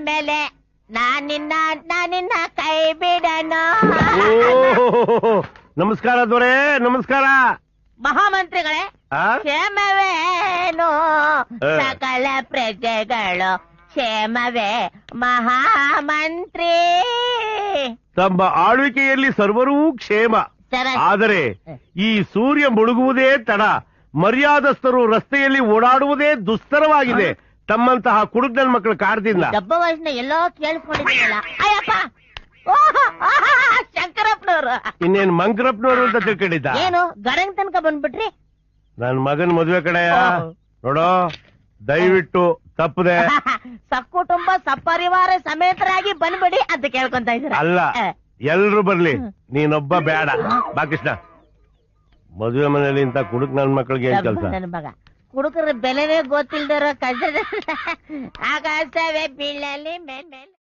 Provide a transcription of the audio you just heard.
ಮೇಲೆ ನಾನಿನ್ನ ಕೈ ಬಿಡನು. ನಮಸ್ಕಾರ ದೊರೆ, ನಮಸ್ಕಾರ. ಮಹಾಮಂತ್ರಿಗಳೇ, ಕ್ಷೇಮವೇನು ಸಕಲ ಪ್ರಜೆಗಳು ಕ್ಷೇಮವೇ ಮಹಾಮಂತ್ರಿ. ತಮ್ಮ ಆಳ್ವಿಕೆಯಲ್ಲಿ ಸರ್ವರೂ ಕ್ಷೇಮ. ಆದರೆ ಈ ಸೂರ್ಯ ಮುಳುಗುವುದೇ ತಡ, ಮರ್ಯಾದಸ್ಥರು ರಸ್ತೆಯಲ್ಲಿ ಓಡಾಡುವುದೇ ದುಸ್ತರವಾಗಿದೆ ತಮ್ಮಂತಹ ಕುಡುಕನ ಮಕ್ಕಳ ಕಾಡ್ದಿಂದ. ಡಬ್ಬ ವಯಸ್ಸಿನ ಎಲ್ಲೋ ಕೇಳಿಸ್ಕೊಂಡಿದ್ದೀನಲ್ಲ. ಅಯ್ಯಪ್ಪ, ಶಂಕರಪ್ಪನವರು. ಇನ್ನೇನ್ ಮಂಕರಪ್ಪನವರು ಅಂತ ತಿಳ್ಕೊಂಡಿದ್ದ. ಏನು ಗಡಂಗ್ ತನಕ ಬಂದ್ಬಿಟ್ರಿ? ನನ್ ಮಗನ್ ಮದ್ವೆ ಕಡೆಯ ನೋಡೋ, ದಯವಿಟ್ಟು ತಪ್ಪದೆ ಸಕ್ಕುಟುಂಬ ಸಪರಿವಾರ ಸಮೇತರಾಗಿ ಬಂದ್ಬಿಡಿ ಅಂತ ಕೇಳ್ಕೊಂತ ಇದ್ದೀರ. ಅಲ್ಲ, ಎಲ್ರು ಬರ್ಲಿ, ನೀನೊಬ್ಬ ಬೇಡ. ಬಾ ಕೃಷ್ಣ, ಮದುವೆ ಮನೆಯಲ್ಲಿ ಇಂತ ಕುಡುಕ್ ನನ್ ಮಕ್ಕಳಿಗೆ ಏನ್ ಕೆಲಸ? ನನ್ನ ಮಗ ಕುಡುಕರ ಬೆಲೆನೇ ಗೊತ್ತಿಲ್ದಿರೋ ಕಷ್ಟ. ಆಕಾಶವೇ ಬೀಳಲಿ ಮೇಲೆ